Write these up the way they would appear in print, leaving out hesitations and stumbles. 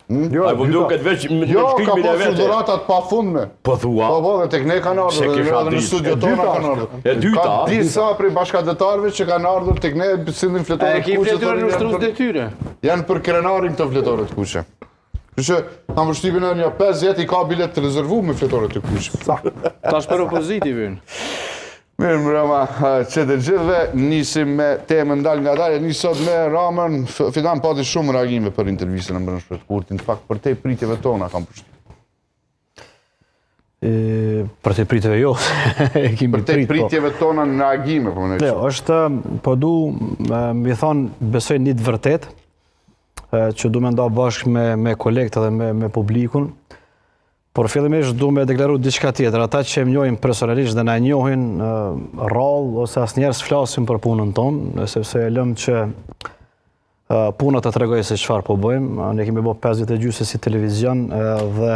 A po duket veç me shkrimin e pasur dhuratat pa fundme. Po thua. Po, dhe tek ne kanë ardhur, edhe në studio tona kanë ardhur. E dyta. Ka disa prej bashkëdhetarëve që kanë ardhur tek ne, sillin fletore të kuqe. E ki fletore në shtrus detyre? Janë për krenarin këto fletore të kuqe. Kështu që kam vështirën e një 5 vjet i ka bilet të rezervuar me fletore të kuqe. Tash për opozitivin. Mirë mbrëma, që të gjithëve, nisim me temën dal nga dalë, nisot me Ramën, Fidan pati shumë reagime për intervjistën e Mbrëmshpët Kurtin, në fakt për te pritjeve tona kam përshtypjen. Për te pritjeve jo, për te pritjeve tona në reagime, po më në kështë. Është, po du, mi thonë, besoj një të vërtet, që du me nda bashkë me kolegët dhe me publikun, por fillimisht du me deklaru diçka tjetër, ata që më njohin personalisht dhe na njohin rrallë ose asnjëherë s'flasim për punën tonë, sepse e lëm që puna të tregoj se çfarë po bëjmë. Ne kemi bërë 5 vjet e gjysmë si televizion dhe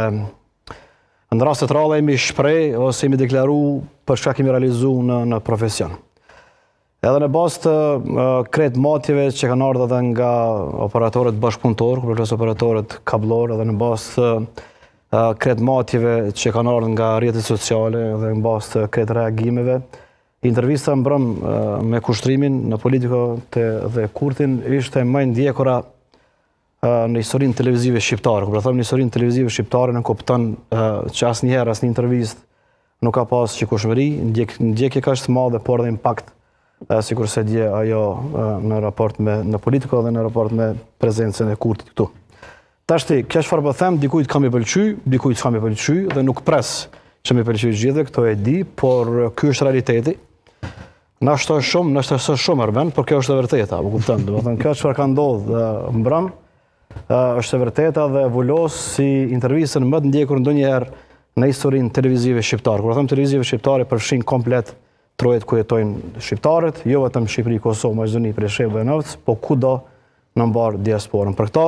në rastet rralla jemi shpreh ose jemi deklaru për çka kemi realizuar në profesion. Edhe në bazë të krejt matjeve që kanë ardhur edhe nga operatorët bashkëpunëtor, përveç operatorët kablor, edhe në bazë të krejt matjeve që kanë ardhur nga rrjetet sociale dhe në bazë të krejt reagimeve. Intervista mbrëm me kushtrimin në Politiko dhe Kurtin ishte më e ndjekura në historinë televizive shqiptare. Kur them në historinë televizive shqiptare, në kupton që asnjëherë asnjë intervistë nuk ka pas qikueshmëri, ndjekje kaq të madhe, por edhe impakt sikur se dje ajo në raport në Politiko dhe në raport me prezencën e Kurtit këtu. Tashti, kjo çfarë po them, dikujt kam i pëlqy, dikujt s'kam i pëlqy dhe nuk pres që më pëlqej gjithë, këto e di, por ky është realiteti. Na shtoj shumë, na shtoj shumë Arben, por kjo është e vërteta, po kupton, domethënë kjo çfarë ka ndodhur mbrëm është e vërteta dhe vulos si intervistën më të ndjekur ndonjëherë në historinë televizive shqiptare. Kur them televizive shqiptare përfshin komplet trojet ku jetojnë shqiptarët, jo vetëm Shqipëri, Kosovë, Maqedoni, Prishtinë dhe Novc, po kudo në mbar diasporën. Për këto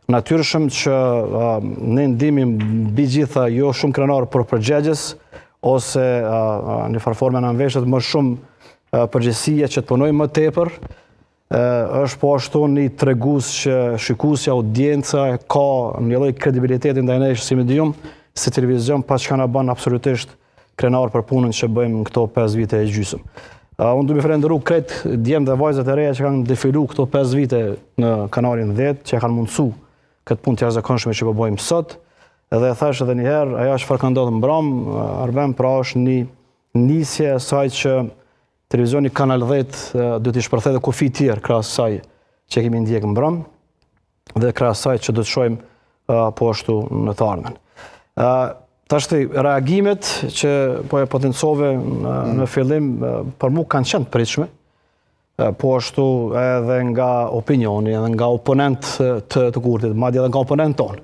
natyrshëm që ne ndihemi mbi gjitha jo shumë krenar për përgjegjës ose në farforme në anveshët më shumë përgjegjësia që të punojmë më tepër, është po ashtu një tregues që shikuesja, audienca ka një lloj kredibiliteti ndaj nesh si medium, si televizion, pa çka na bën absolutisht krenar për punën që bëjmë këto 5 vite e gjysmë. Unë du me falenderu krejt djemë dhe vajzat e reja që kanë defilu këto 5 vite në kanalin 10, që kanë mundësu këtë punë të jashtëzakonshme që po bëjmë sot. Edhe e thash edhe një herë, ajo çfarë ka ndodhur mbrëm, Arben pra është një nisje e saj që televizioni Kanal 10 do t'i shpërthet edhe kufi tjerë krahas saj që kemi ndjekë mbrëm dhe krahas saj që do të shohim po ashtu në të ardhmen. Tashti, reagimet që po e potencove në fillim për mu kanë qenë të pritshme, po ashtu edhe nga opinioni, edhe nga oponent të Kurtit, madje edhe nga oponent tonë.